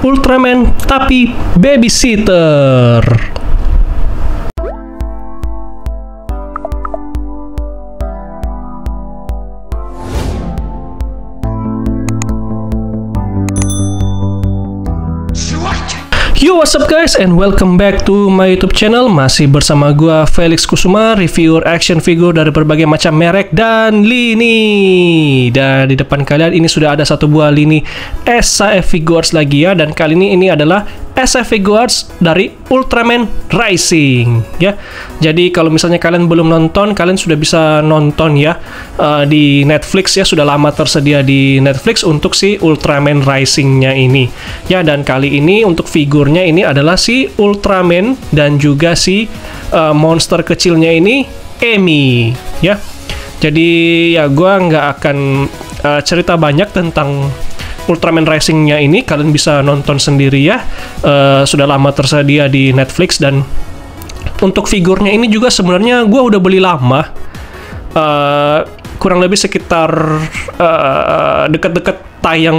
Ultraman tapi babysitter. Yo, what's up guys, and welcome back to my YouTube channel. Masih bersama gua Felix Kusuma, reviewer action figure dari berbagai macam merek dan lini. Dan di depan kalian ini sudah ada satu buah lini SAF Figures lagi ya. Dan kali ini adalah SAF Figures dari Ultraman Rising ya. Jadi kalau misalnya kalian belum nonton, kalian sudah bisa nonton ya di Netflix ya. Sudah lama tersedia di Netflix untuk si Ultraman Rising-nya ini ya. Dan kali ini untuk figurnya ini adalah si Ultraman dan juga si monster kecilnya ini Amy ya. Jadi ya gua nggak akan cerita banyak tentang Ultraman Rising-nya ini, kalian bisa nonton sendiri ya. Sudah lama tersedia di Netflix. Dan untuk figurnya ini juga sebenarnya gue udah beli lama, kurang lebih sekitar deket-deket tayang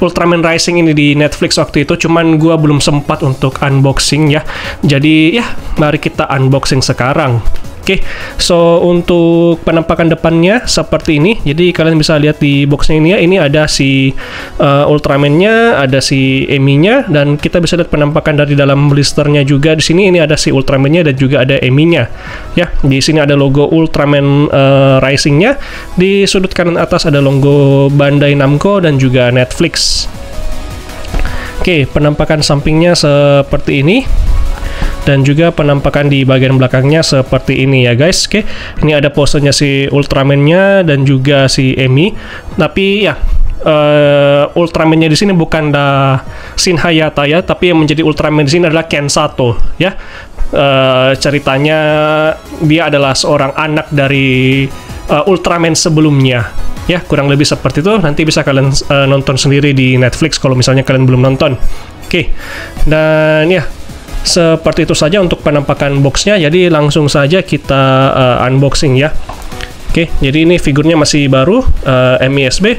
Ultraman Rising ini di Netflix waktu itu, cuman gue belum sempat untuk unboxing ya. Jadi ya mari kita unboxing sekarang. Oke, so untuk penampakan depannya seperti ini. Jadi kalian bisa lihat di boxnya ini ya. Ini ada si Ultraman-nya, ada si Amy-nya, dan kita bisa lihat penampakan dari dalam blisternya juga. Di sini ini ada si Ultraman-nya dan juga ada Amy-nya. Ya, di sini ada logo Ultraman Rising-nya. Di sudut kanan atas ada logo Bandai Namco dan juga Netflix. Oke, penampakan sampingnya seperti ini. Dan juga penampakan di bagian belakangnya seperti ini ya guys. Oke, ini ada posenya si Ultraman-nya dan juga si Amy. Tapi ya Ultraman-nya di sini bukan Shin Hayata ya, tapi yang menjadi Ultraman di sini adalah Ken Sato ya. Ceritanya dia adalah seorang anak dari Ultraman sebelumnya ya, kurang lebih seperti itu. Nanti bisa kalian nonton sendiri di Netflix kalau misalnya kalian belum nonton. Oke, dan ya seperti itu saja untuk penampakan boxnya. Jadi langsung saja kita unboxing ya. Oke, jadi ini figurnya masih baru, MISB.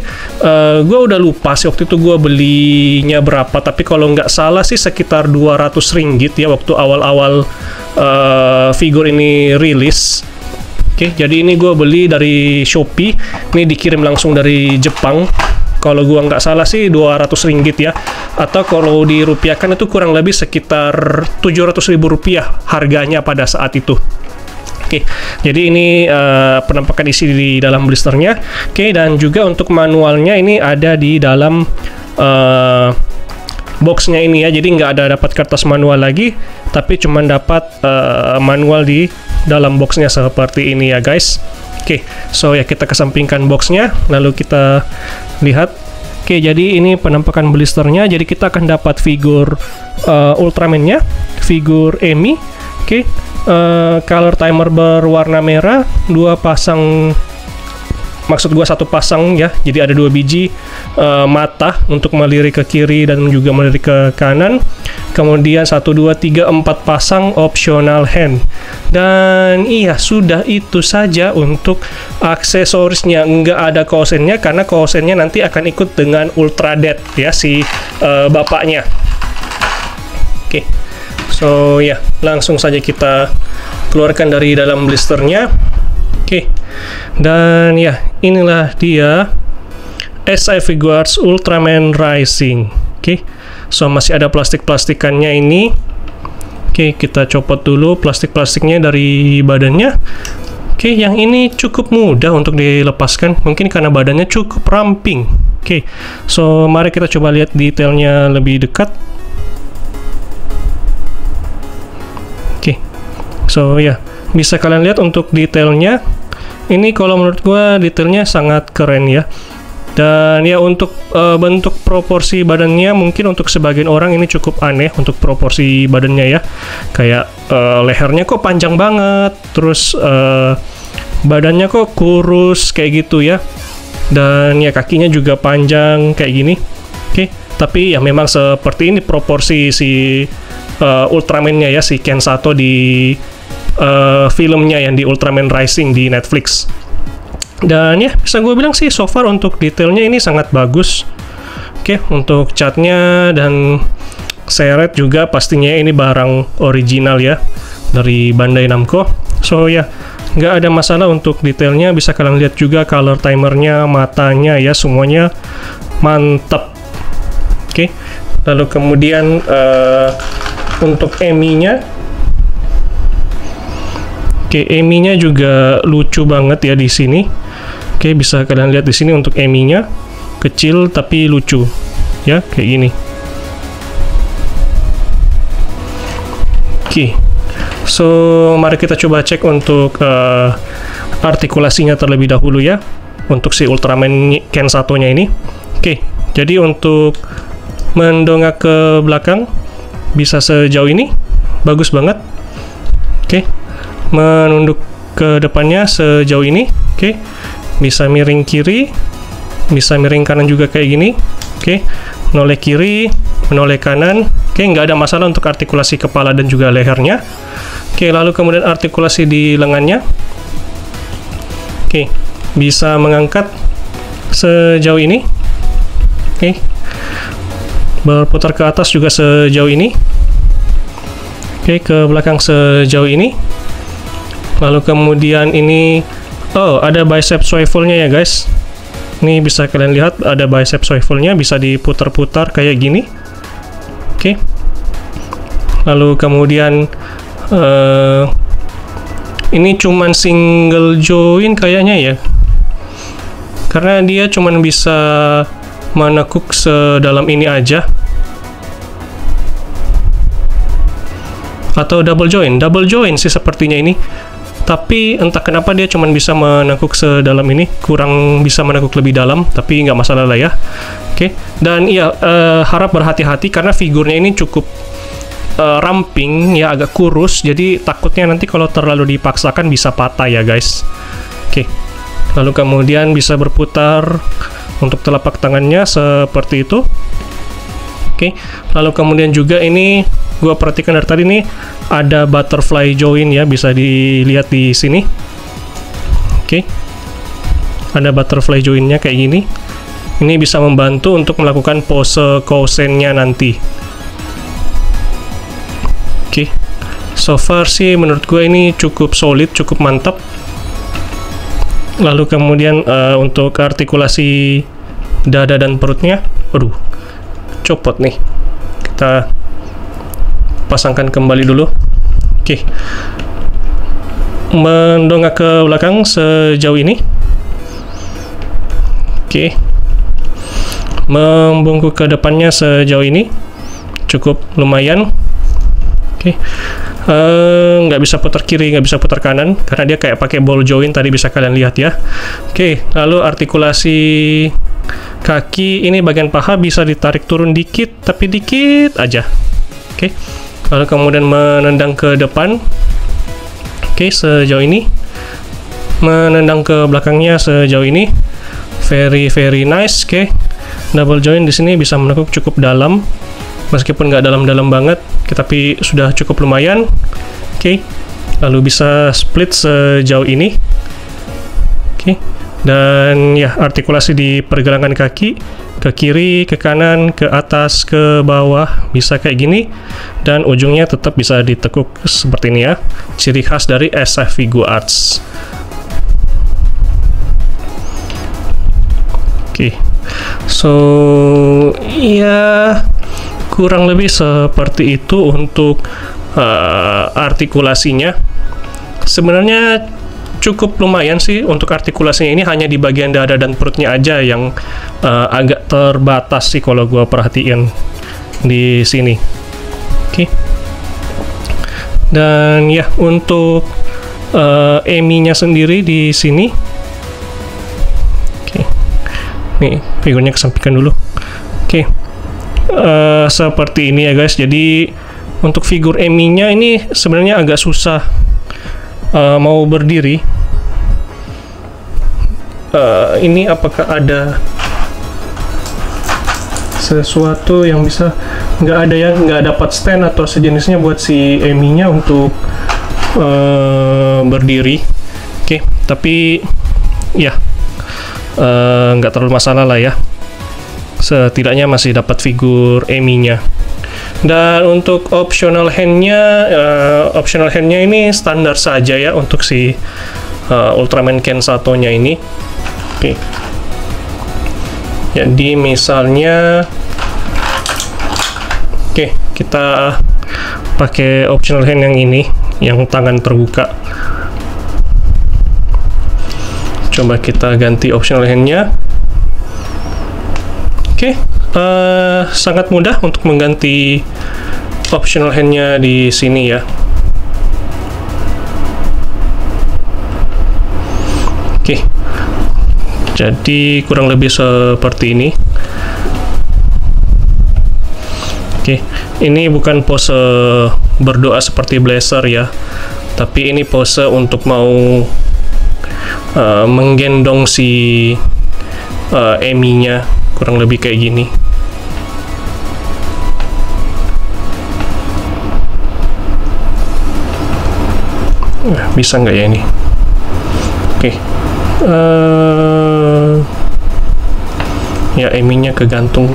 Gue udah lupa sih waktu itu gue belinya berapa, tapi kalau nggak salah sih sekitar 200 ringgit ya waktu awal-awal figur ini rilis. Oke, jadi ini gue beli dari Shopee. Ini dikirim langsung dari Jepang. Kalau gua nggak salah sih 200 ringgit ya, atau kalau dirupiahkan itu kurang lebih sekitar 700.000 rupiah harganya pada saat itu. Oke, jadi ini penampakan isi di dalam blisternya. Oke, dan juga untuk manualnya ini ada di dalam boxnya ini ya. Jadi nggak ada dapat kertas manual lagi, tapi cuma dapat manual di dalam boxnya seperti ini ya guys. Oke, so ya kita kesampingkan boxnya, lalu kita lihat. Oke, jadi ini penampakan blisternya. Jadi kita akan dapat figur Ultraman-nya, figur Amy. Oke, color timer berwarna merah, dua pasang. Maksud gua satu pasang ya, jadi ada 2 biji mata untuk melirik ke kiri dan juga melirik ke kanan. Kemudian 1, 2, 3, 4 pasang optional hand. Dan iya, sudah itu saja untuk aksesorisnya. Nggak ada kosennya karena kosennya nanti akan ikut dengan Ultra Death ya, si bapaknya. Oke, so ya langsung saja kita keluarkan dari dalam blisternya. Oke, dan ya inilah dia SAF Figures Ultraman Rising. Oke, so masih ada plastik-plastikannya ini. Oke, kita copot dulu plastik-plastiknya dari badannya. Oke, yang ini cukup mudah untuk dilepaskan, mungkin karena badannya cukup ramping. Oke, so mari kita coba lihat detailnya lebih dekat. Oke, so ya bisa kalian lihat untuk detailnya. Ini kalau menurut gua detailnya sangat keren ya. Dan ya untuk bentuk proporsi badannya mungkin untuk sebagian orang ini cukup aneh untuk proporsi badannya ya. Kayak lehernya kok panjang banget, terus badannya kok kurus kayak gitu ya. Dan ya kakinya juga panjang kayak gini. Oke, tapi ya memang seperti ini proporsi si Ultraman-nya ya, si Ken Sato di filmnya yang di Ultraman Rising di Netflix. Dan ya bisa gue bilang sih so far untuk detailnya ini sangat bagus. Oke, untuk catnya dan seret juga pastinya ini barang original ya dari Bandai Namco. So ya, nggak ada masalah untuk detailnya. Bisa kalian lihat juga color timernya, matanya ya, semuanya mantap. Oke, lalu kemudian untuk EMI-nya, oke, EMI-nya juga lucu banget ya di sini. Oke, bisa kalian lihat di sini untuk EMI-nya kecil tapi lucu ya, kayak gini. Oke, so mari kita coba cek untuk artikulasinya terlebih dahulu ya, untuk si Ultraman Ken 1-nya ini. Oke, jadi untuk mendongak ke belakang bisa sejauh ini, bagus banget. Oke, menunduk ke depannya sejauh ini. Oke, bisa miring kiri, bisa miring kanan juga kayak gini. Oke, menoleh kiri, menoleh kanan. Oke, nggak ada masalah untuk artikulasi kepala dan juga lehernya. Oke, lalu kemudian artikulasi di lengannya. Oke, bisa mengangkat sejauh ini. Oke, berputar ke atas juga sejauh ini. Oke, ke belakang sejauh ini. Lalu kemudian ini, oh, ada bicep swivel-nya ya guys. Ini bisa kalian lihat ada bicep swivel-nya, bisa diputar-putar kayak gini. Oke. Lalu kemudian ini cuman single join kayaknya ya. Karena dia cuman bisa menekuk sedalam ini aja. Atau double join sih sepertinya ini. Tapi entah kenapa dia cuman bisa menekuk sedalam ini, kurang bisa menekuk lebih dalam, tapi nggak masalah lah ya. Oke, dan iya, harap berhati-hati karena figurnya ini cukup ramping ya, agak kurus, jadi takutnya nanti kalau terlalu dipaksakan bisa patah ya guys. Oke, lalu kemudian bisa berputar untuk telapak tangannya seperti itu. Oke, lalu kemudian juga ini gua perhatikan dari tadi nih ada butterfly join ya, bisa dilihat di sini. Oke, ada butterfly joinnya kayak gini. Ini bisa membantu untuk melakukan pose Kousen-nya nanti. Oke, so far sih menurut gue ini cukup solid, cukup mantap. Lalu kemudian untuk artikulasi dada dan perutnya, aduh, copot nih. Kita pasangkan kembali dulu. Oke, mendongak ke belakang sejauh ini. Oke, membungkuk ke depannya sejauh ini, cukup lumayan. Oke, nggak bisa putar kiri, nggak bisa putar kanan karena dia kayak pakai ball joint tadi, bisa kalian lihat ya. Oke, lalu artikulasi kaki ini, bagian paha bisa ditarik turun dikit, tapi dikit aja. Oke, lalu kemudian menendang ke depan. Oke, sejauh ini. Menendang ke belakangnya sejauh ini. Very nice. Oke, double joint di sini bisa menekuk cukup dalam, meskipun nggak dalam-dalam banget, tapi sudah cukup lumayan. Oke, lalu bisa split sejauh ini. Oke, dan ya artikulasi di pergelangan kaki, ke kiri, ke kanan, ke atas, ke bawah, bisa kayak gini, dan ujungnya tetap bisa ditekuk seperti ini ya, ciri khas dari SF Figuarts. Oke, so ya kurang lebih seperti itu untuk artikulasinya. Sebenarnya cukup lumayan sih untuk artikulasinya, ini hanya di bagian dada dan perutnya aja yang agak terbatas sih kalau gue perhatiin di sini. Oke, dan ya untuk EMI-nya sendiri di sini. Oke, nih figurnya kesampingkan dulu. Oke, seperti ini ya guys. Jadi untuk figur EMI-nya ini sebenarnya agak susah mau berdiri. Ini apakah ada sesuatu yang bisa? Nggak ada ya, nggak dapat stand atau sejenisnya buat si EMI-nya untuk berdiri. Oke, tapi ya nggak terlalu masalah lah ya. setidaknya masih dapat figur Amy-nya. Dan untuk optional hand-nya ini standar saja ya untuk si Ultraman Ken Sato-nya ini. Oke. Jadi misalnya, oke, kita pakai optional hand yang ini, yang tangan terbuka. Coba kita ganti optional hand-nya. Oke, sangat mudah untuk mengganti optional hand-nya di sini ya. Oke, jadi kurang lebih seperti ini. Oke, ini bukan pose berdoa seperti Blazer ya, tapi ini pose untuk mau menggendong si Amy-nya, kurang lebih kayak gini. Bisa nggak ya ini? Oke. Ya, Amy-nya kegantung.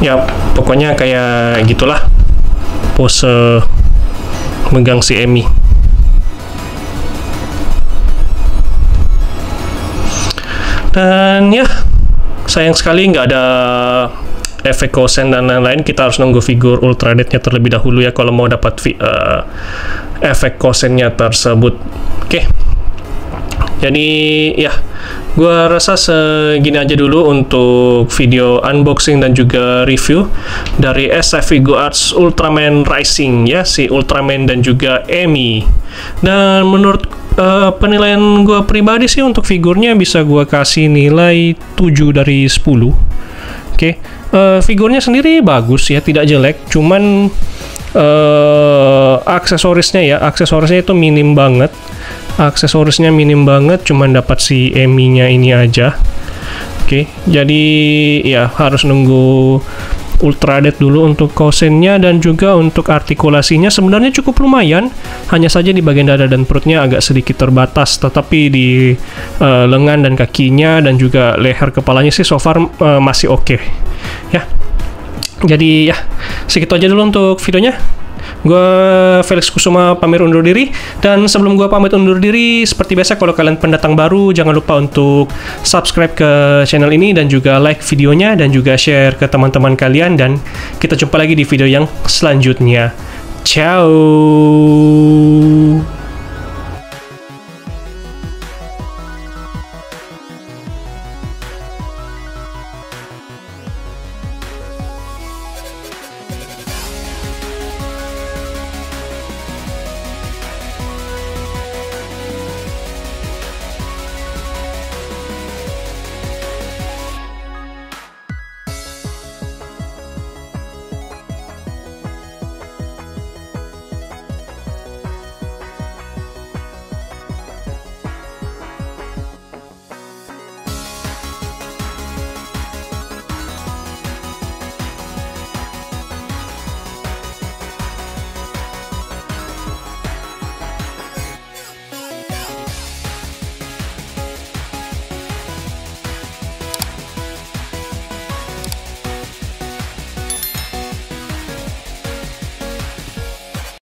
Ya, pokoknya kayak gitulah pose megang si Amy. Dan ya, sayang sekali nggak ada efek kosen dan lain-lain. Kita harus nunggu figur Ultra Death-nya terlebih dahulu ya kalau mau dapat efek kosennya tersebut. Oke. Jadi ya, gue rasa segini aja dulu untuk video unboxing dan juga review dari SF Figuarts Ultraman Rising ya, si Ultraman dan juga Amy. Dan menurut penilaian gue pribadi sih untuk figurnya bisa gue kasih nilai 7 dari 10. Oke. Figurnya sendiri bagus ya, tidak jelek, cuman aksesorisnya itu minim banget. Aksesorisnya minim banget, cuman dapat si Amy-nya ini aja. Oke, jadi ya harus nunggu Ultra Death dulu untuk kosennya, dan juga untuk artikulasinya sebenarnya cukup lumayan, hanya saja di bagian dada dan perutnya agak sedikit terbatas, tetapi di lengan dan kakinya dan juga leher kepalanya sih so far masih oke. Ya, jadi ya segitu aja dulu untuk videonya. Gue Felix Kusuma pamit undur diri, dan sebelum gue pamit undur diri, seperti biasa kalau kalian pendatang baru jangan lupa untuk subscribe ke channel ini dan juga like videonya dan juga share ke teman-teman kalian, dan kita jumpa lagi di video yang selanjutnya. Ciao.